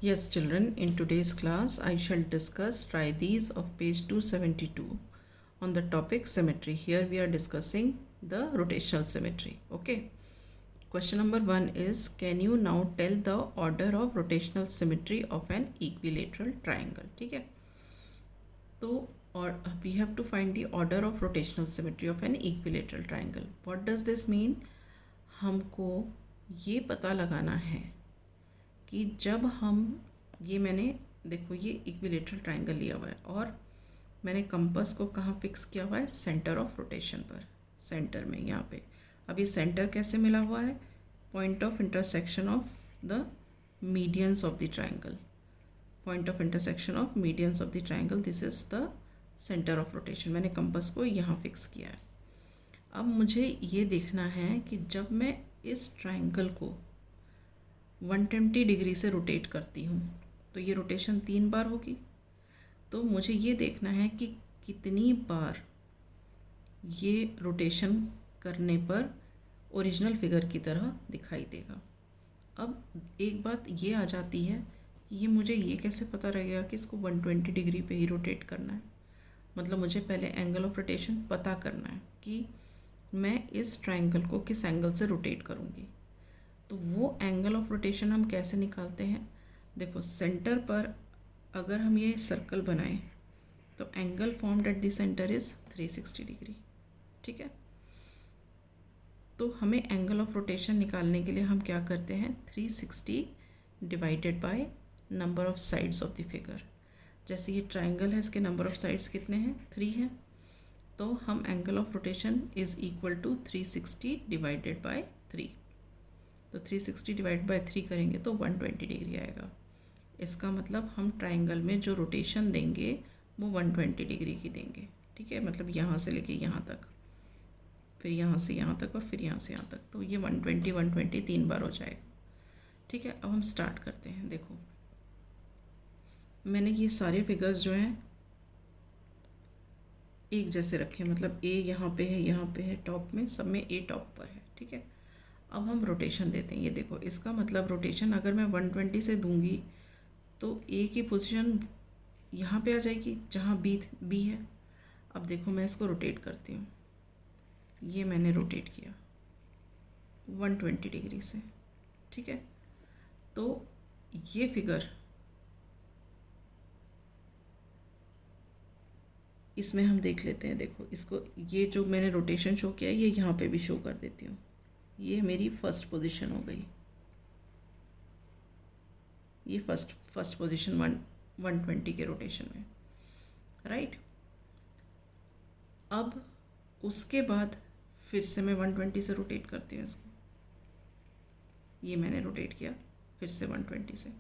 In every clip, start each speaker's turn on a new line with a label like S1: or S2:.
S1: Yes, children, in today's class, I shall discuss try these of page 272 on the topic symmetry. Here we are discussing the rotational symmetry. Okay. Question number 1 is, can you now tell the order of rotational symmetry of an equilateral triangle? ठीक है. तो or we have to find the order of rotational symmetry of an equilateral triangle. What does this mean? हमको ये पता लगाना है कि जब हम ये मैंने देखो ये इक्विलेटरल ट्रायंगल लिया हुआ है और मैंने कंपास को कहाँ फिक्स किया हुआ है, सेंटर ऑफ रोटेशन पर, सेंटर में यहाँ पे. अब ये सेंटर कैसे मिला हुआ है? Point of intersection of the medians of the triangle, point of intersection of medians of the triangle, this is the centre of rotation. मैंने कंपास को यहाँ फिक्स किया है. अब मुझे ये देखना है कि जब मैं इस ट्रायंगल को 120 डिग्री से रोटेट करती हूँ तो ये रोटेशन 3 बार होगी. तो मुझे ये देखना है कि कितनी बार ये रोटेशन करने पर ओरिजिनल फिगर की तरह दिखाई देगा. अब एक बात ये आ जाती है कि ये मुझे ये कैसे पता रहेगा कि इसको 120 डिग्री पे ही रोटेट करना है. मतलब मुझे पहले एंगल ऑफ रोटेशन पता करना है कि मैं इस ट्रायंगल को किस एंगल से रोटेट करूँगी. तो वो एंगल ऑफ रोटेशन हम कैसे निकालते हैं? देखो, सेंटर पर अगर हम ये सर्कल बनाएं तो angle formed at the centre is 360 degree. ठीक है. तो हमें एंगल ऑफ रोटेशन निकालने के लिए हम क्या करते हैं, 360 divided by number of sides of the figure. जैसे ये ट्रायंगल है, इसके नंबर ऑफ साइड्स कितने हैं, 3 हैं. तो हम angle of rotation is equal to 360 divided by 3. तो 360 डिवाइड बाय 3 करेंगे तो 120 डिग्री आएगा. इसका मतलब हम ट्रायंगल में जो रोटेशन देंगे वो 120 डिग्री की देंगे. ठीक है. मतलब यहाँ से लेके यहाँ तक, फिर यहाँ से यहाँ तक और फिर यहाँ से यहाँ तक. तो ये 120 120 3 बार हो जाएगा. ठीक है. अब हम स्टार्ट करते हैं. देखो, मैंने ये सारे फिगर्स जो हैं एक जैसे रखे, मतलब ए यहाँ पे है, यहाँ पे है, टॉप में, सब में ए टॉप पर है. ठीक है. अब हम रोटेशन देते हैं. ये देखो, इसका मतलब रोटेशन अगर मैं 120 से दूंगी तो ए की पोजीशन यहाँ पे आ जाएगी जहाँ बी है. अब देखो, मैं इसको रोटेट करती हूँ. ये मैंने रोटेट किया 120 डिग्री से. ठीक है. तो ये फिगर, इसमें हम देख लेते हैं. देखो, इसको ये जो मैंने रोटेशन शो किया है ये यहाँ पे भी शो कर देती हूँ. ये मेरी फर्स्ट पोजीशन हो गई. ये फर्स्ट पोजीशन 120 के रोटेशन में, राइट. अब उसके बाद फिर से मैं 120 से रोटेट करती हूँ इसको. ये मैंने रोटेट किया फिर से 120 से.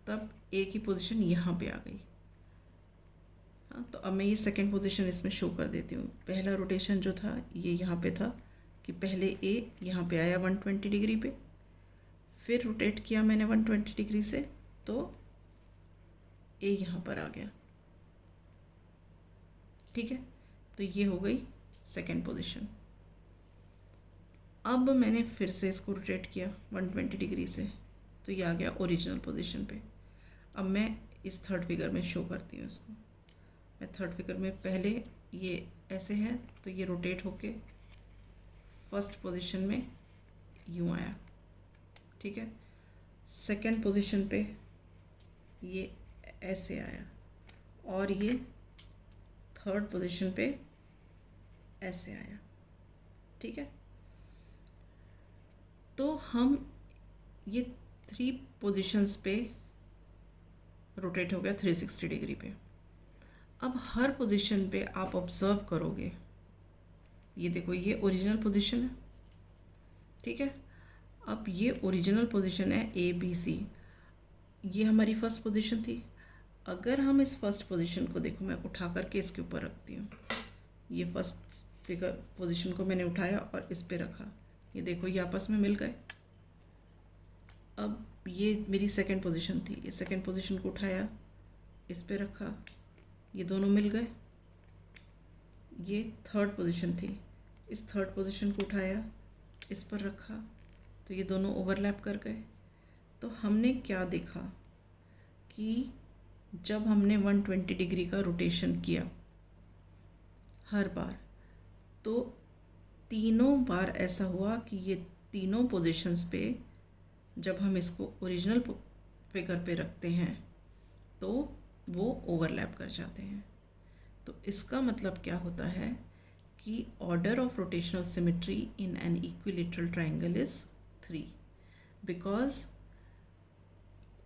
S1: तब ए की पोजीशन यहाँ पे आ गई. हाँ, तो अब मैं ये सेकंड पोजीशन इसमें शो कर देती हूँ. पहला रोटेशन जो था ये यहाँ पे था कि पहले ए यहाँ पे आया 120 डिग्री पे, फिर रोटेट किया मैंने 120 डिग्री से तो ए यहाँ पर आ गया. ठीक है. तो ये हो गई सेकंड पोजीशन. अब मैंने फिर से इसको रोटेट किया 120 डिग्री से तो ये आ गया ओरिजिनल पोजीशन पे. अब मैं इस थर्ड फिगर में शो करती हूँ इसको. मैं थर्ड फिगर में पहले ये ऐसे है तो ये रोटेट होके फर्स्ट पोजीशन में यूँ आया. ठीक है. सेकंड पोजीशन पे ये ऐसे आया और ये थर्ड पोजीशन पे ऐसे आया. ठीक है. तो हम ये 3 पोजीशंस पे रोटेट हो गया 360 डिग्री पे. अब हर पोजीशन पे आप ऑब्ज़र्व करोगे, ये देखो ये ओरिजिनल पोजीशन है. ठीक है. अब ये ओरिजिनल पोजीशन है ए बी सी. ये हमारी फर्स्ट पोजीशन थी. अगर हम इस फर्स्ट पोजीशन को देखो, मैं उठा करके इसके ऊपर रखती हूँ. ये फर्स्ट फिगर पोजीशन को मैंने उठाया और इस पे रखा. ये देखो ये आपस में मिल गए. अब ये मेरी सेकंड पोजीशन थी. ये सेकंड पोजीशन को उठाया, इस पे रखा, ये दोनों मिल गए. ये थर्ड पोजीशन थी. इस थर्ड पोजीशन को उठाया, इस पर रखा, तो ये दोनों ओवरलैप कर गए. तो हमने क्या देखा कि जब हमने 120 डिग्री का रोटेशन किया हर बार, तो तीनों बार ऐसा हुआ कि ये तीनों पोजीशंस पे जब हम इसको ओरिजिनल फिगर पे रखते हैं तो वो ओवरलैप कर जाते हैं। तो इसका मतलब क्या होता है कि order of rotational symmetry in an equilateral triangle is 3, because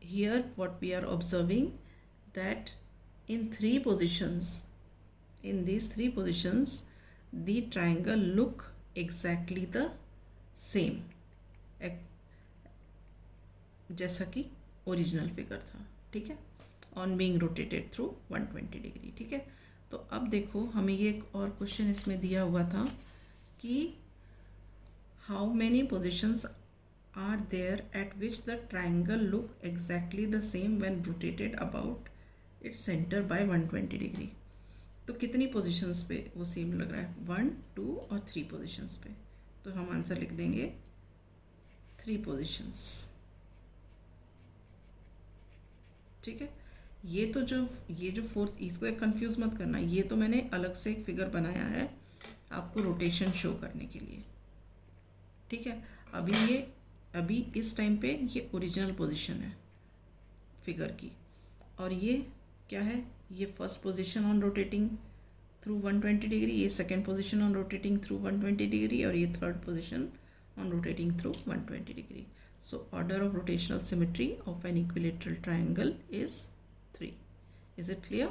S1: here what we are observing that in these three positions the triangle look exactly the same जैसा कि ओरिजिनल फिगर था। ठीक है, on being rotated through 120 degree. ठीक है, तो अब देखो हमें ये एक और क्वेश्चन इसमें दिया हुआ था कि how many positions are there at which the triangle look exactly the same when rotated about its center by 120 degree। तो कितनी पोजीशंस पे वो सेम लग रहा है? 1, 2 और 3 पोजीशंस पे। तो हम आंसर लिख देंगे 3 पोजीशंस। ठीक है, ये जो फोर्थ, इसको एक कंफ्यूज मत करना, ये तो मैंने अलग से एक फिगर बनाया है आपको रोटेशन शो करने के लिए। ठीक है, अभी इस टाइम पे ये ओरिजिनल पोजीशन है फिगर की, और ये क्या है? ये first position on rotating through 120 degree, ये second position on rotating through 120 degree, और ये third position on rotating through 120 degree. So order of rotational symmetry of an equilateral triangle is 3। Is it clear?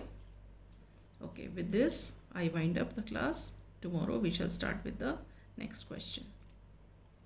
S1: Okay, with this I wind up the class. Tomorrow we shall start with the next question.